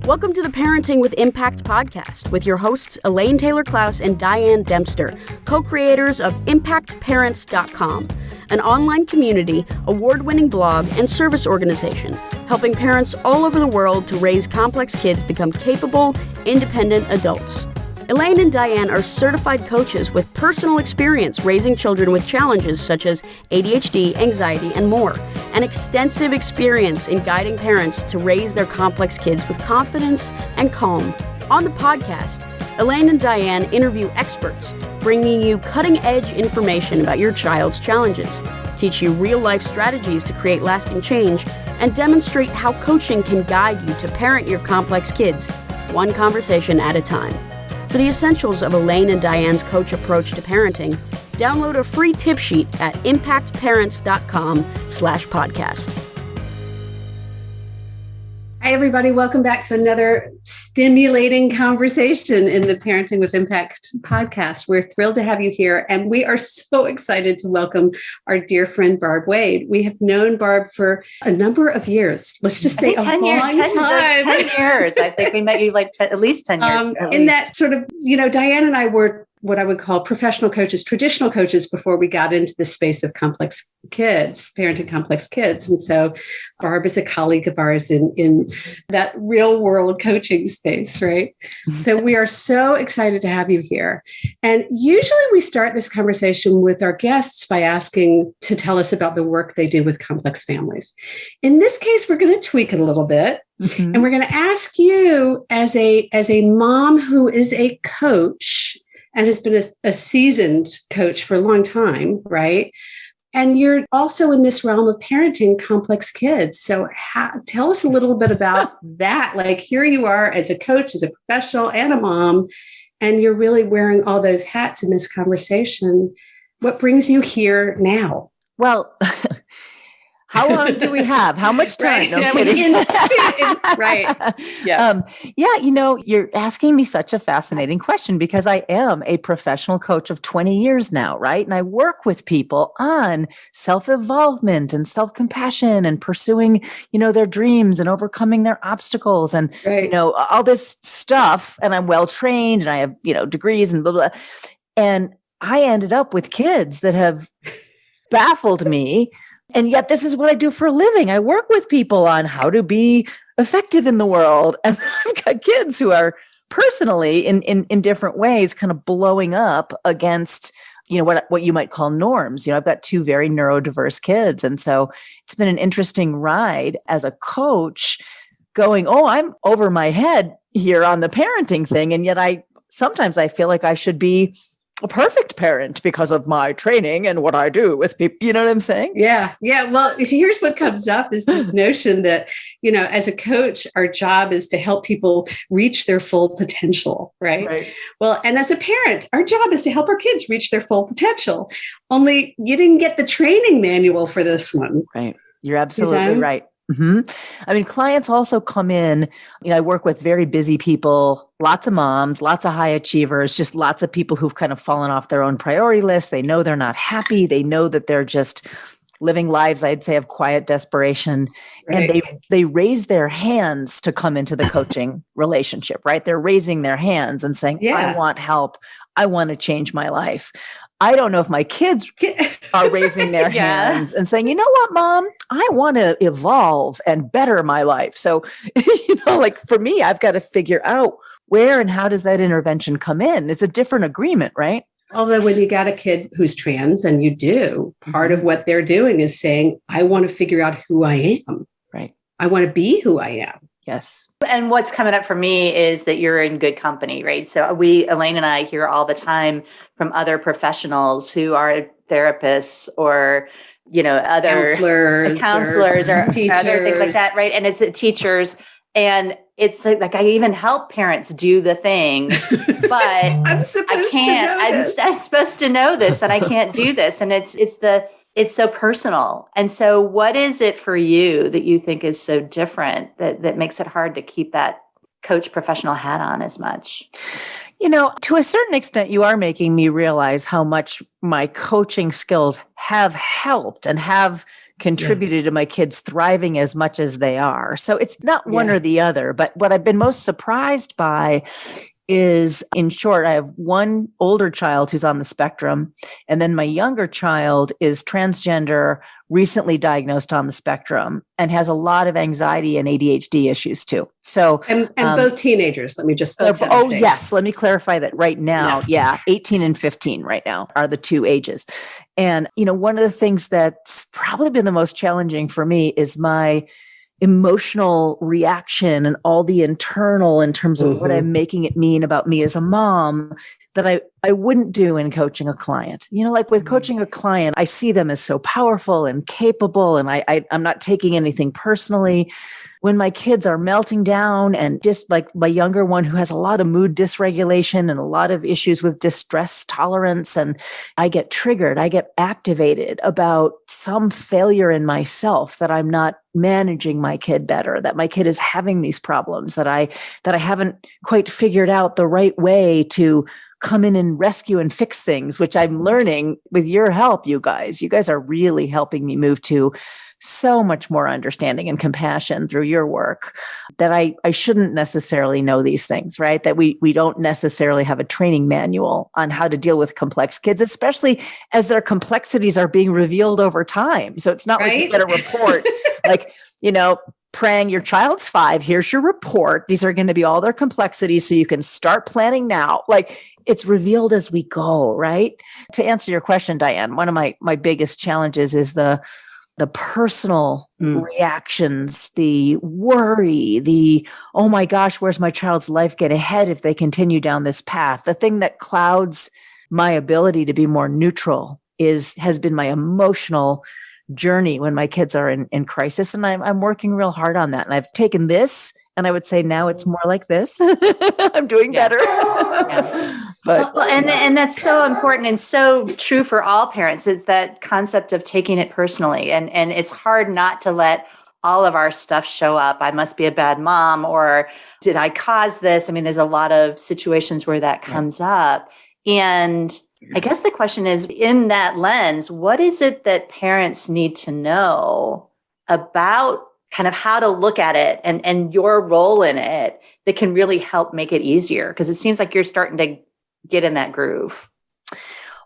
Welcome to the Parenting with Impact podcast with your hosts Elaine, Taylor-Klaus, and Diane, Dempster, co-creators of ImpactParents.com, an online community, award-winning blog, and service organization helping parents all over the world to raise complex kids become capable, independent adults. Elaine and Diane are certified coaches with personal experience raising children with challenges such as ADHD, anxiety, and more, and extensive experience in guiding parents to raise their complex kids with confidence and calm. On the podcast, Elaine and Diane interview experts, bringing you cutting-edge information about your child's challenges, teach you real-life strategies to create lasting change, and demonstrate how coaching can guide you to parent your complex kids, one conversation at a time. For the essentials of Elaine and Diane's coach approach to parenting, download a free tip sheet at impactparents.com/podcast. Hi, everybody. Welcome back to another stimulating conversation in the Parenting with Impact podcast. We're thrilled to have you here, and we are so excited to welcome our dear friend, Barb Wade. We have known Barb for a number of years. Let's just say 10 years. 10 years. I think we met you at least 10 years. In that sort of, Diane and I were what I would call professional coaches, traditional coaches before we got into the space of complex kids, parenting complex kids. And so Barb is a colleague of ours in that real world coaching space, right? So we are so excited to have you here. And usually we start this conversation with our guests by asking to tell us about the work they do with complex families. In this case, we're going to tweak it a little bit. Mm-hmm. And we're going to ask you as a mom who is a coach and has been a seasoned coach for a long time, right? And you're also in this realm of parenting complex kids. So tell us a little bit about that. Like, here you are as a coach, as a professional, and a mom, and you're really wearing all those hats in this conversation. What brings you here now? Well, how long do we have? How much time? Right. No kidding. Right. Yeah. You're asking me such a fascinating question because I am a professional coach of 20 years now, right? And I work with people on self-involvement and self-compassion and pursuing, their dreams and overcoming their obstacles and, all this stuff. And I'm well-trained and I have, degrees and blah, blah. And I ended up with kids that have baffled me. And yet this is what I do for a living. I work with people on how to be effective in the world. And I've got kids who are personally in different ways kind of blowing up against, what you might call norms. I've got two very neurodiverse kids. And so it's been an interesting ride as a coach going, I'm over my head here on the parenting thing. And yet sometimes I feel like I should be a perfect parent because of my training and what I do with people. You know what I'm saying? Yeah. Yeah. Well, here's what comes up is this notion that, as a coach, our job is to help people reach their full potential. Right. Well, and as a parent, our job is to help our kids reach their full potential. Only you didn't get the training manual for this one. Right. You're absolutely right. Mm-hmm. I mean, clients also come in, I work with very busy people, lots of moms, lots of high achievers, just lots of people who've kind of fallen off their own priority list. They know they're not happy. They know that they're just living lives, I'd say, of quiet desperation. Right. And they raise their hands to come into the coaching relationship, right? They're raising their hands and saying, I want help. I want to change my life. I don't know if my kids are raising their hands and saying, you know what, Mom, I want to evolve and better my life. So, for me, I've got to figure out where and how does that intervention come in? It's a different agreement, right? Although when you got a kid who's trans, and you do, part of what they're doing is saying, I want to figure out who I am. Right. I want to be who I am. Yes. And what's coming up for me is that you're in good company, right? So Elaine and I hear all the time from other professionals who are therapists or, other counselors or teachers. Other things like that, right? And it's teachers. And it's like I even help parents do the thing, but I'm supposed to know this and I can't do this. And it's so personal. And so what is it for you that you think is so different that makes it hard to keep that coach professional hat on as much? To a certain extent, you are making me realize how much my coaching skills have helped and have contributed to my kids thriving as much as they are. So it's not one or the other, but what I've been most surprised by is, in short, I have one older child who's on the spectrum, and then my younger child is transgender, recently diagnosed on the spectrum, and has a lot of anxiety and ADHD issues too. So, and both teenagers. Let me just yes, let me clarify that right now. 18 and 15 right now are the two ages. And one of the things that's probably been the most challenging for me is my emotional reaction and all the internal in terms of what I'm making it mean about me as a mom that I wouldn't do in coaching a client. Like with coaching a client, I see them as so powerful and capable, and I'm not taking anything personally. When my kids are melting down, and just like my younger one who has a lot of mood dysregulation and a lot of issues with distress tolerance, and I get triggered, I get activated about some failure in myself, that I'm not managing my kid better, that my kid is having these problems, that I haven't quite figured out the right way to come in and rescue and fix things, which I'm learning with your help, you guys. You guys are really helping me move to so much more understanding and compassion through your work, that I shouldn't necessarily know these things, right? That we don't necessarily have a training manual on how to deal with complex kids, especially as their complexities are being revealed over time. So it's not like you get a report like, praying your child's 5, here's your report. These are going to be all their complexities, so you can start planning now. Like, it's revealed as we go, right? To answer your question, Diane, one of my biggest challenges is the personal reactions, the worry, the, oh my gosh, where's my child's life get ahead if they continue down this path? The thing that clouds my ability to be more neutral has been my emotional journey when my kids are in crisis. And I'm working real hard on that. And I've taken this, and I would say now it's more like this. I'm doing better. But and that's so important and so true for all parents, is that concept of taking it personally. And it's hard not to let all of our stuff show up. I must be a bad mom, or did I cause this? I mean, there's a lot of situations where that comes up. And I guess the question is, in that lens, what is it that parents need to know about kind of how to look at it and your role in it that can really help make it easier? Because it seems like you're starting to get in that groove.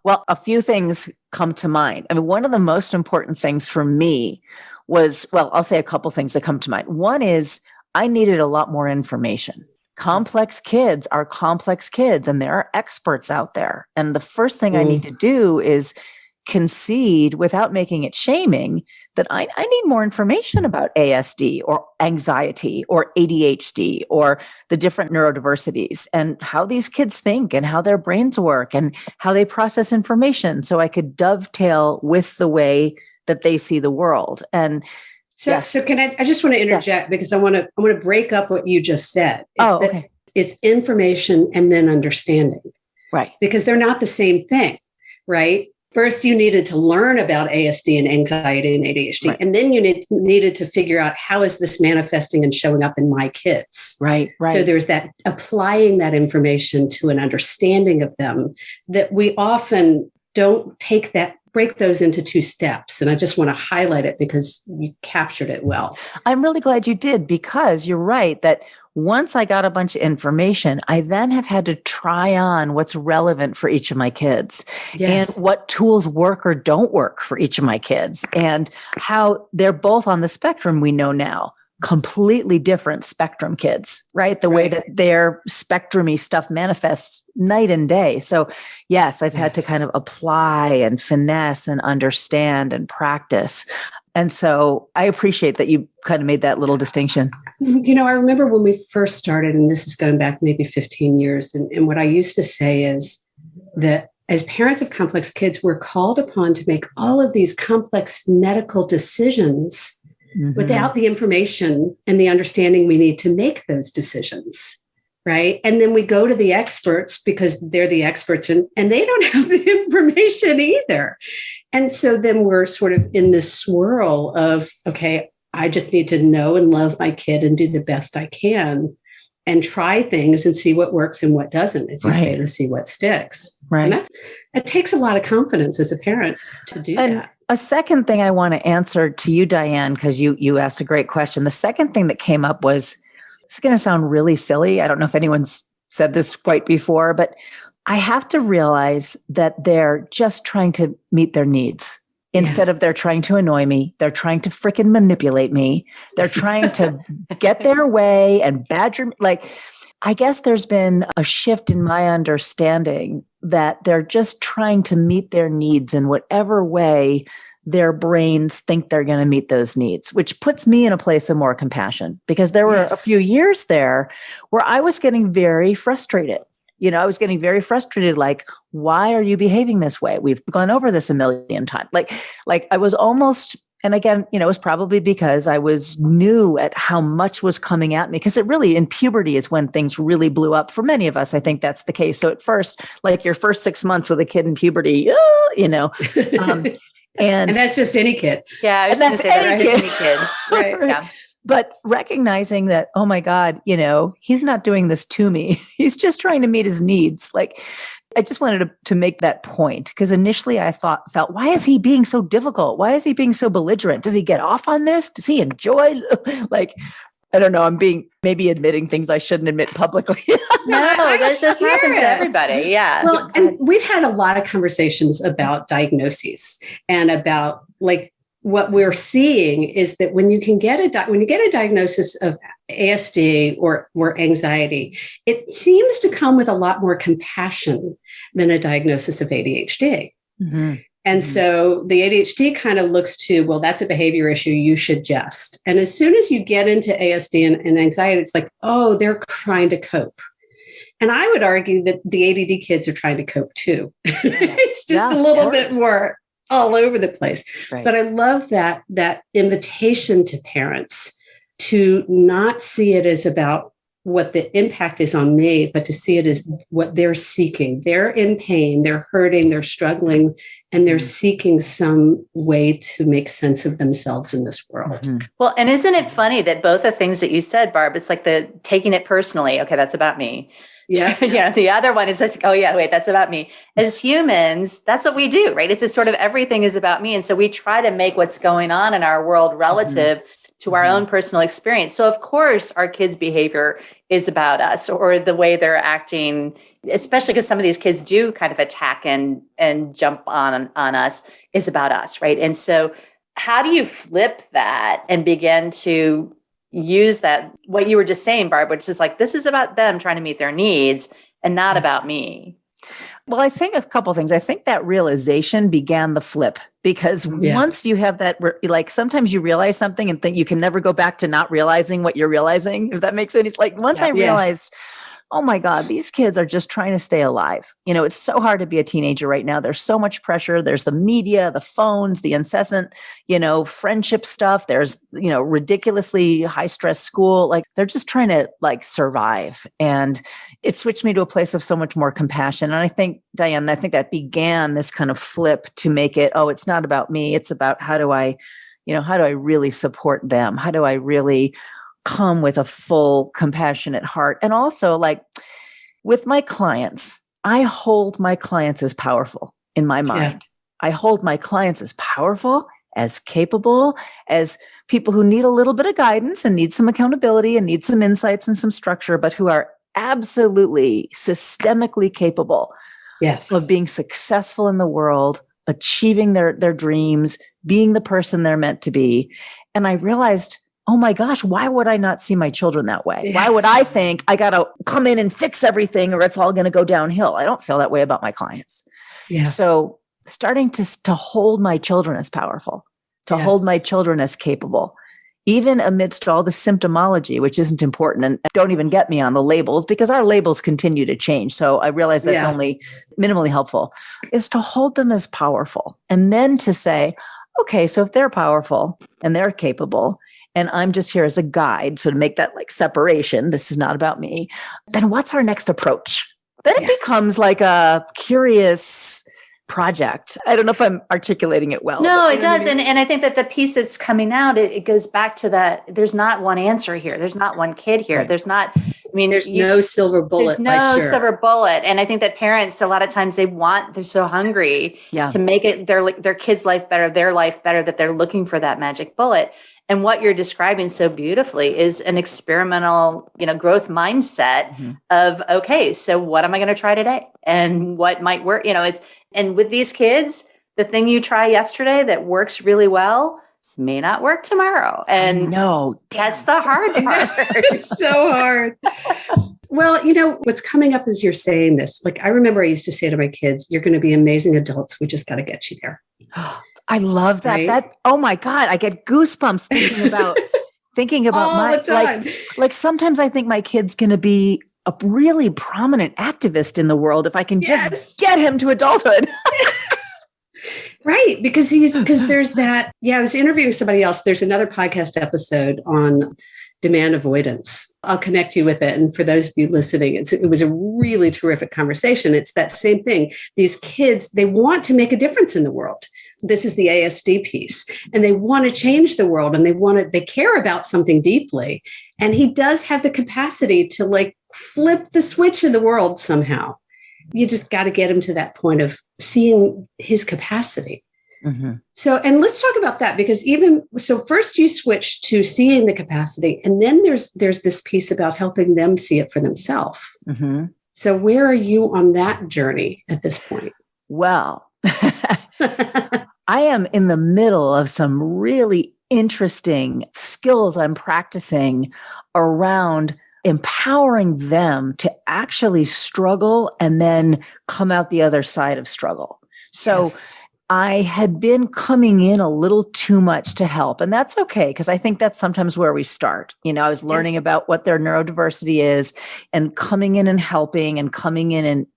Well, a few things come to mind. I mean, one of the most important things for me was, I'll say a couple things that come to mind. One is I needed a lot more information. Complex kids are complex kids, and there are experts out there. And the first thing I need to do is concede, without making it shaming, that I need more information about ASD or anxiety or ADHD or the different neurodiversities and how these kids think and how their brains work and how they process information, so I could dovetail with the way that they see the world. And So can I just want to interject because I want to break up what you just said. Okay. It's information and then understanding. Right. Because they're not the same thing, right? First, you needed to learn about ASD and anxiety and ADHD, and then you needed to figure out, how is this manifesting and showing up in my kids? Right. So there's that applying that information to an understanding of them that we often don't break those into 2 steps. And I just want to highlight it because you captured it well. I'm really glad you did, because you're right that once I got a bunch of information, I then have had to try on what's relevant for each of my kids and what tools work or don't work for each of my kids, and how they're both on the spectrum. We know now, completely different spectrum kids, right? The way that their spectrum-y stuff manifests night and day. So yes, I've had to kind of apply and finesse and understand and practice. And so I appreciate that you kind of made that little distinction. I remember when we first started, and this is going back maybe 15 years. And what I used to say is that as parents of complex kids, we're called upon to make all of these complex medical decisions without the information and the understanding we need to make those decisions, right? And then we go to the experts because they're the experts and they don't have the information either. And so then we're sort of in this swirl of, okay, I just need to know and love my kid and do the best I can. and try things and see what works and what doesn't, as you say, to see what sticks. Right. And it takes a lot of confidence as a parent to do that. A second thing I want to answer to you, Diane, because you asked a great question. The second thing that came up was, it's going to sound really silly. I don't know if anyone's said this quite before, but I have to realize that they're just trying to meet their needs. Instead of they're trying to annoy me, they're trying to freaking manipulate me. They're trying to get their way and badger me. Like, I guess there's been a shift in my understanding that they're just trying to meet their needs in whatever way their brains think they're going to meet those needs, which puts me in a place of more compassion, because there were a few years there where I was getting very frustrated. I was getting very frustrated. Like, why are you behaving this way? We've gone over this a million times. Like I was almost, and again, it was probably because I was new at how much was coming at me, because it really, in puberty is when things really blew up for many of us. I think that's the case. So at first, like your first 6 months with a kid in puberty, and that's just any kid. Yeah, I was going to say that's just any kid. Right. Yeah. But recognizing that, oh my God, he's not doing this to me. He's just trying to meet his needs. Like, I just wanted to make that point, because initially I felt, why is he being so difficult? Why is he being so belligerent? Does he get off on this? Does he enjoy? Like, I don't know. I'm maybe admitting things I shouldn't admit publicly. No, this happens to everybody. Yeah. Well, and we've had a lot of conversations about diagnoses and about, like, what we're seeing is that when you get a diagnosis of ASD or anxiety, it seems to come with a lot more compassion than a diagnosis of ADHD. Mm-hmm. And so the ADHD kind of looks to, well, that's a behavior issue, you should just. And as soon as you get into ASD and anxiety, it's like, oh, they're trying to cope. And I would argue that the ADD kids are trying to cope too. It's just a little bit more all over the place. Right. But I love that invitation to parents to not see it as about what the impact is on me, but to see it as what they're seeking. They're in pain, they're hurting, they're struggling, and they're seeking some way to make sense of themselves in this world. Mm-hmm. Well, and isn't it funny that both the things that you said, Barb, it's like the taking it personally. Okay, that's about me. Yeah. The other one is like, oh yeah, wait, that's about me. As humans, that's what we do, right? It's a sort of everything is about me. And so we try to make what's going on in our world relative to our own personal experience. So of course, our kids' behavior is about us, or the way they're acting, especially because some of these kids do kind of attack and jump on us, is about us, right? And so how do you flip that and begin to use that, what you were just saying, Barb, which is like, this is about them trying to meet their needs and not about me? Well, I think a couple of things. I think that realization began the flip, because once you have that, like sometimes you realize something and think you can never go back to not realizing what you're realizing, if that makes sense. Like once I realized, oh my God, these kids are just trying to stay alive. It's so hard to be a teenager right now. There's so much pressure. There's the media, the phones, the incessant, friendship stuff. There's, ridiculously high stress school. Like they're just trying to survive. And it switched me to a place of so much more compassion. And I think, Diane, that began this kind of flip to make it, oh, it's not about me. It's about how do I really support them? How do I really come with a full compassionate heart? And also, like with my clients, I hold my clients as powerful in my mind. I hold my clients as powerful, as capable, as people who need a little bit of guidance and need some accountability and need some insights and some structure, but who are absolutely systemically capable of being successful in the world, achieving their dreams, being the person they're meant to be. And I realized, oh my gosh, why would I not see my children that way? Why would I think I got to come in and fix everything or it's all going to go downhill? I don't feel that way about my clients. Yeah. So starting to hold my children as powerful, to hold my children as capable, even amidst all the symptomology, which isn't important. And don't even get me on the labels, because our labels continue to change. So I realize that's only minimally helpful, is to hold them as powerful. And then to say, okay, so if they're powerful and they're capable, and I'm just here as a guide, so to make that separation, this is not about me, then what's our next approach? Then it becomes like a curious project. I don't know if I'm articulating it well. No, it does. And I think that the piece that's coming out, it goes back to that. There's not one answer here. There's not one kid here. Right. There's not, I mean, there's no silver bullet. There's no silver bullet. And I think that parents, a lot of times they're so hungry to make it their kid's life better, their life better, that they're looking for that magic bullet. And what you're describing so beautifully is an experimental, growth mindset of, okay, so what am I going to try today? And what might work? And with these kids, the thing you try yesterday that works really well may not work tomorrow. And no, that's the hard part. It's so hard. Well, what's coming up as you're saying this, like I remember I used to say to my kids, you're going to be amazing adults. We just got to get you there. I love that. Right? Oh my God, I get goosebumps thinking about all the time. Like sometimes I think my kid's going to be a really prominent activist in the world if I can just get him to adulthood. Right. Because there's that. Yeah. I was interviewing somebody else. There's another podcast episode on demand avoidance. I'll connect you with it. And for those of you listening, it was a really terrific conversation. It's that same thing. These kids, they want to make a difference in the world. This is the ASD piece, and they want to change the world, and they care about something deeply. And he does have the capacity to like flip the switch in the world somehow. You just got to get him to that point of seeing his capacity. Mm-hmm. So, and let's talk about that, because first you switch to seeing the capacity, and then there's this piece about helping them see it for themselves. Mm-hmm. So where are you on that journey at this point? Well, I am in the middle of some really interesting skills I'm practicing around empowering them to actually struggle and then come out the other side of struggle. So I had been coming in a little too much to help, and that's okay, because I think that's sometimes where we start. I was learning about what their neurodiversity is and coming in and helping and coming in and,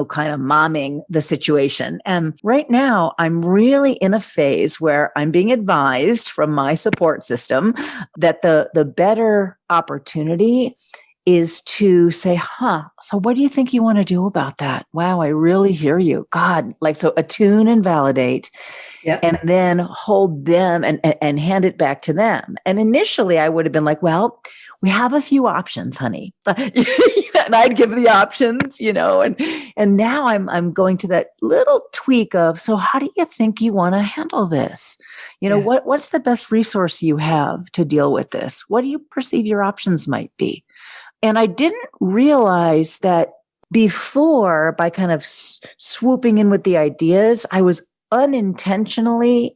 kind of momming the situation. And right now I'm really in a phase where I'm being advised from my support system that the better opportunity is to say, so what do you think you want to do about that? Wow, I really hear you. God, so attune and validate, and then hold them and hand it back to them. And initially I would have been like, well, we have a few options, honey. And I'd give the options, and now I'm going to that little tweak of, so how do you think you want to handle this? What's the best resource you have to deal with this? What do you perceive your options might be? And I didn't realize that before, by kind of swooping in with the ideas, I was unintentionally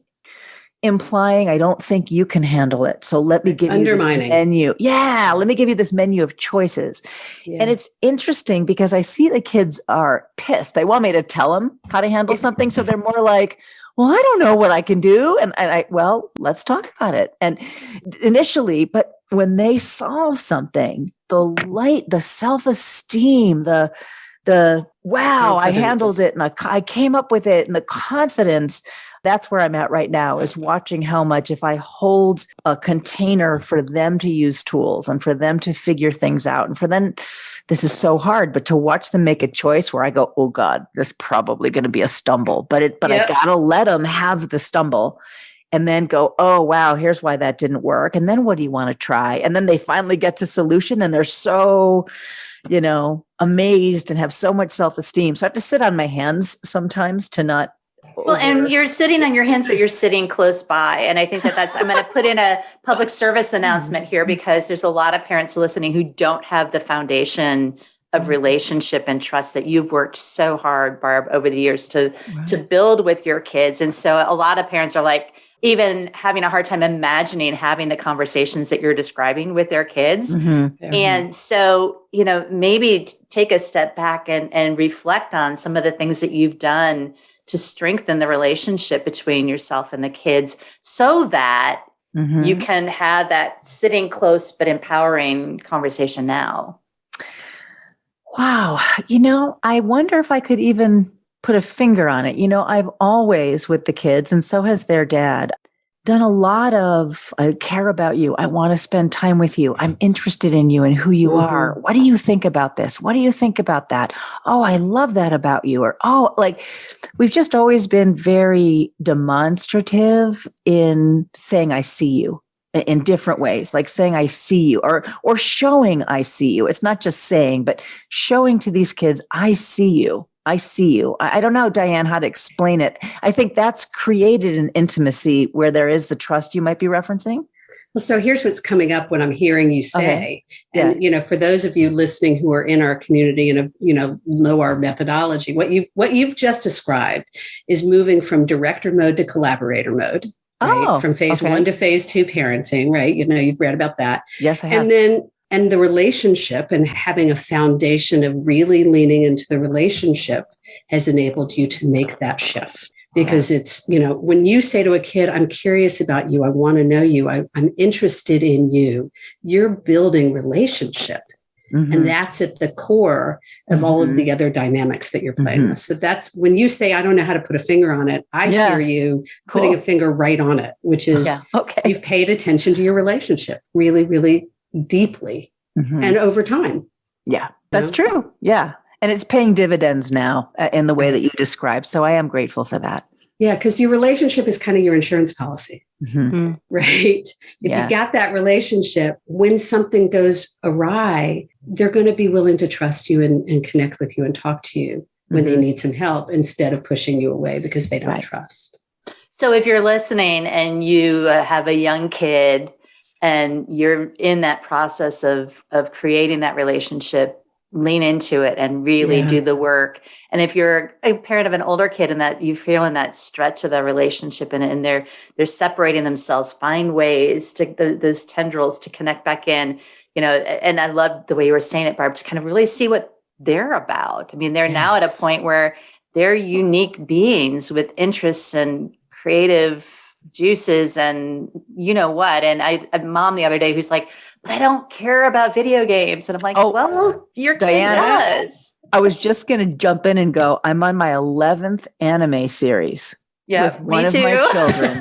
implying, I don't think you can handle it. So let me give you this menu. Yeah, let me give you this menu of choices. Yeah. And it's interesting because I see the kids are pissed. They want me to tell them how to handle something. So they're more like, well, I don't know what I can do. And let's talk about it. And initially, but when they solve something, the light, the self-esteem, the wow, confidence. I handled it and I came up with it, and the confidence, that's where I'm at right now, is watching how much, if I hold a container for them to use tools and for them to figure things out, and for them, this is so hard, but to watch them make a choice where I go, oh God, this is probably going to be a stumble, but I got to let them have the stumble. And then go, oh, wow, here's why that didn't work. And then what do you want to try? And then they finally get to solution, and they're so, amazed and have so much self-esteem. So I have to sit on my hands sometimes to not. Well, and you're sitting on your hands, but you're sitting close by. And I think I'm going to put in a public service announcement here, because there's a lot of parents listening who don't have the foundation of relationship and trust that you've worked so hard, Barb, over the years to build with your kids. And so a lot of parents are like, even having a hard time imagining having the conversations that you're describing with their kids. Mm-hmm. And so, maybe take a step back and reflect on some of the things that you've done to strengthen the relationship between yourself and the kids, so that you can have that sitting close but empowering conversation now. Wow. I wonder if I could even put a finger on it. I've always, with the kids, and so has their dad, done a lot of, I care about you. I want to spend time with you. I'm interested in you and who you are. What do you think about this? What do you think about that? Oh, I love that about you. Or, oh, like we've just always been very demonstrative in saying, I see you in different ways, like saying, I see you or showing I see you. It's not just saying, but showing to these kids, I see you. I see you. I don't know, Diane, how to explain it. I think that's created an intimacy where there is the trust you might be referencing. Well, so here's what's coming up when I'm hearing you say, and, for those of you listening who are in our community and, know our methodology, what you've just described is moving from director mode to collaborator mode, right? From phase 1 to phase 2 parenting, right? You've read about that. Yes, I have. And the relationship and having a foundation of really leaning into the relationship has enabled you to make that shift. Because it's, when you say to a kid, I'm curious about you, I want to know you, I'm interested in you, you're building relationship. And that's at the core of all of the other dynamics that you're playing with. So that's when you say, I don't know how to put a finger on it, I hear you putting a finger right on it, which is you've paid attention to your relationship really, really deeply and over time. Yeah, that's true. Yeah. And it's paying dividends now in the way that you described. So I am grateful for that. Yeah, because your relationship is kind of your insurance policy, right? If you got that relationship, when something goes awry, they're going to be willing to trust you and connect with you and talk to you when they need some help instead of pushing you away because they don't trust. So if you're listening and you have a young kid and you're in that process of creating that relationship, lean into it and really do the work. And if you're a parent of an older kid and that you feel in that stretch of the relationship and they're separating themselves, find ways to those tendrils to connect back in, and I love the way you were saying it, Barb, to kind of really see what they're about. I mean, they're now at a point where they're unique beings with interests and creative juices and what. And I had a mom the other day who's like, but I don't care about video games. And I'm like, well, your Diane does. I was just going to jump in and go, I'm on my 11th anime series with one of my children.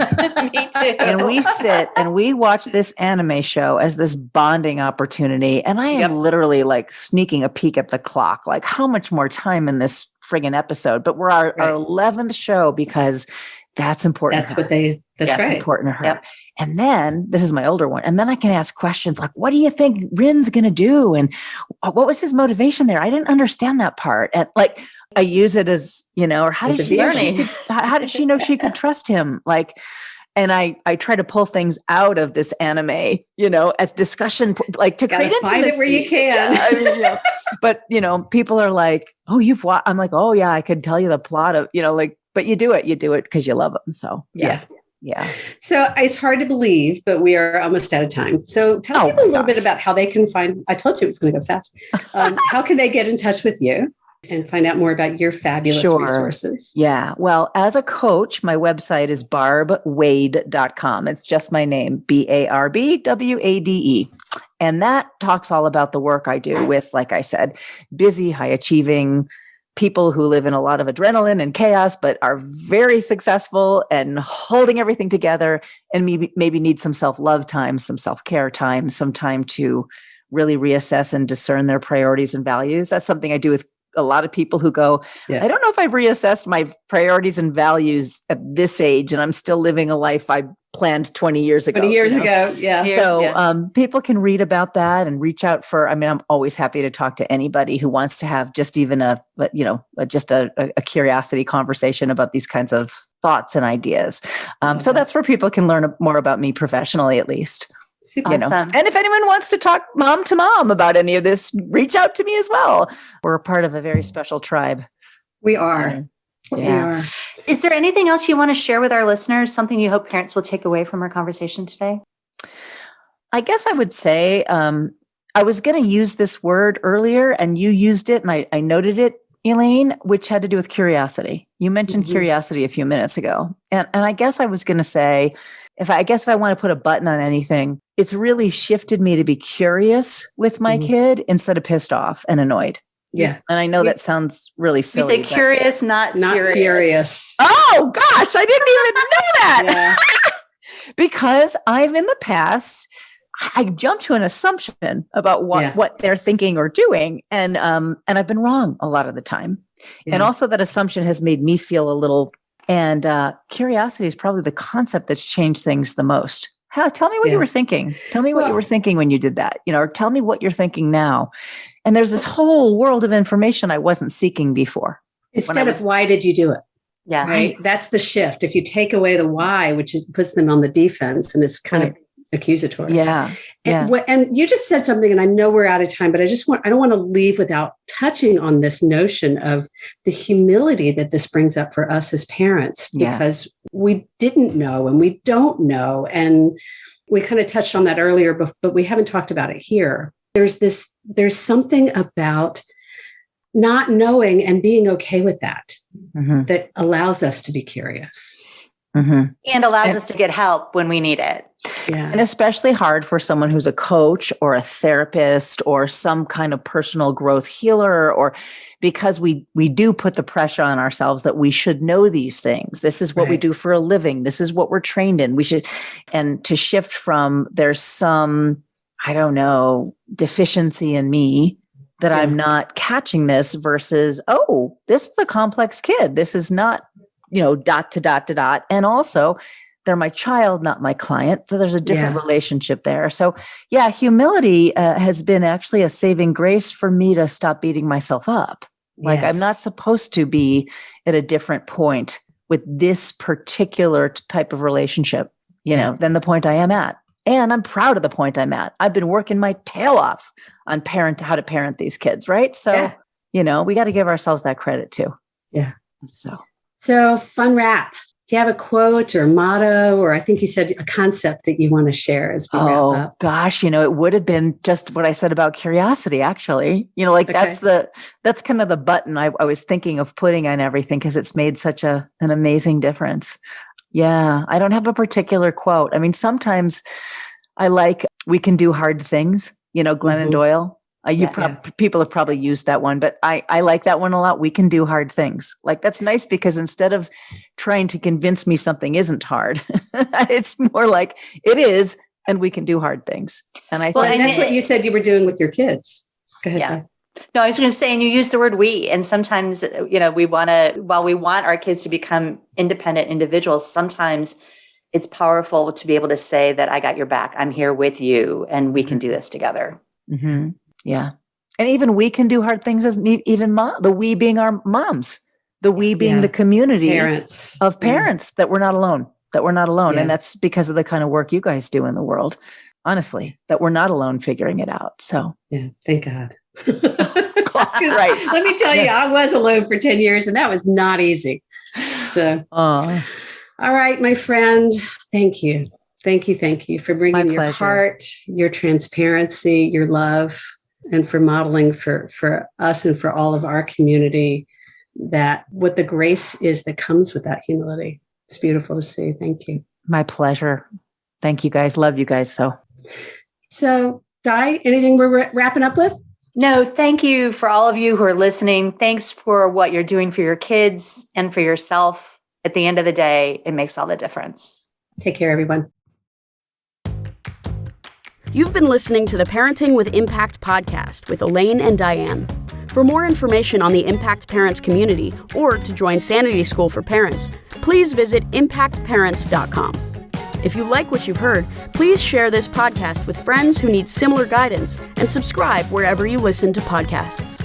Me too. And we sit and we watch this anime show as this bonding opportunity. And I am literally like sneaking a peek at the clock, like how much more time in this friggin' episode. But we're our 11th show because that's important. That's important to her. Yep. And then this is my older one. And then I can ask questions like, what do you think Rin's going to do? And what was his motivation there? I didn't understand that part. And like, I use it as, or how did she know she could trust him? Like, and I try to pull things out of this anime, as discussion, like to create intimacy. Find it where you can. But, people are like, oh, you've watched. I'm like, oh yeah, I could tell you the plot of, but you do it because you love them. So yeah. So it's hard to believe, but we are almost out of time. So tell people a little bit about how they can I told you it was going to go fast. How can they get in touch with you and find out more about your fabulous resources? Yeah. Well, as a coach, my website is barbwade.com. It's just my name, BARBWADE. And that talks all about the work I do with, like I said, busy, high achieving people who live in a lot of adrenaline and chaos, but are very successful and holding everything together and maybe need some self-love time, some self-care time, some time to really reassess and discern their priorities and values. That's something I do with a lot of people who go, I don't know if I've reassessed my priorities and values at this age, and I'm still living a life I planned 20 years ago. 20 years ago, So people can read about that and reach out I'm always happy to talk to anybody who wants to have just even a curiosity conversation about these kinds of thoughts and ideas. So that's where people can learn more about me professionally, at least. Super awesome. And if anyone wants to talk mom to mom about any of this, reach out to me as well. We're a part of a very special tribe. We are. We are. Is there anything else you want to share with our listeners? Something you hope parents will take away from our conversation today? I guess I would say I was going to use this word earlier and you used it and I noted it, Elaine, which had to do with curiosity. You mentioned curiosity a few minutes ago. And I guess I was going to say, if I want to put a button on anything, it's really shifted me to be curious with my kid instead of pissed off and annoyed. Yeah. And I know that sounds really silly. We say curious, not furious. furious. Oh gosh, I didn't even know that. Because I've in the past, I jumped to an assumption about what they're thinking or doing. And I've been wrong a lot of the time. Yeah. And also that assumption has made me feel a little, and curiosity is probably the concept that's changed things the most. Tell me what you were thinking. Tell me what you were thinking when you did that, or tell me what you're thinking now. And there's this whole world of information I wasn't seeking before. Instead of why did you do it? Yeah. Right. That's the shift. If you take away the why, which puts them on the defense and it's kind of accusatory. Yeah. And you just said something, and I know we're out of time, but I don't want to leave without touching on this notion of the humility that this brings up for us as parents, because we didn't know and we don't know. And we kind of touched on that earlier, but we haven't talked about it here. There's something about not knowing and being okay with that, that allows us to be curious. And allows us to get help when we need it. Yeah. And especially hard for someone who's a coach or a therapist or some kind of personal growth healer, or because we do put the pressure on ourselves that we should know these things. This is what we do for a living. This is what we're trained in. And to shift from there's some, I don't know, deficiency in me that I'm not catching this versus, oh, this is a complex kid. This is not, dot to dot to dot. And also they're my child, not my client. So there's a different relationship there. So humility has been actually a saving grace for me to stop beating myself up. Like I'm not supposed to be at a different point with this particular type of relationship, than the point I am at. And I'm proud of the point I'm at. I've been working my tail off on how to parent these kids, right? So, we got to give ourselves that credit too. Yeah. So fun wrap. Do you have a quote or motto, or I think you said a concept that you want to share as we wrap up? Gosh, it would have been just what I said about curiosity, actually. That's kind of the button I was thinking of putting on everything because it's made such an amazing difference. Yeah, I don't have a particular quote. I mean, sometimes I like, we can do hard things, Glennon Doyle. People have probably used that one, but I like that one a lot. We can do hard things. Like, that's nice because instead of trying to convince me something isn't hard, it's more like it is, and we can do hard things. And I think that's what you said you were doing with your kids. Go ahead. Yeah. No, I was going to say, and you used the word we, and sometimes, while we want our kids to become independent individuals, sometimes it's powerful to be able to say that I got your back. I'm here with you and we can do this together. Mm-hmm. Yeah. And even we can do hard things as even the we being our moms, the we being the community of parents that we're not alone, Yeah. And that's because of the kind of work you guys do in the world, honestly, that we're not alone figuring it out. So thank God. Right. Let me tell you, I was alone for 10 years and that was not easy. So, all right, my friend, thank you. Thank you for bringing your heart, your transparency, your love, and for modeling for us and for all of our community that what the grace is that comes with that humility. It's beautiful to see. Thank you. My pleasure. Thank you guys. Love you guys. So Di, anything we're wrapping up with? No, thank you for all of you who are listening. Thanks for what you're doing for your kids and for yourself. At the end of the day, it makes all the difference. Take care, everyone. You've been listening to the Parenting with Impact podcast with Elaine and Diane. For more information on the Impact Parents community or to join Sanity School for Parents, please visit impactparents.com. If you like what you've heard, please share this podcast with friends who need similar guidance and subscribe wherever you listen to podcasts.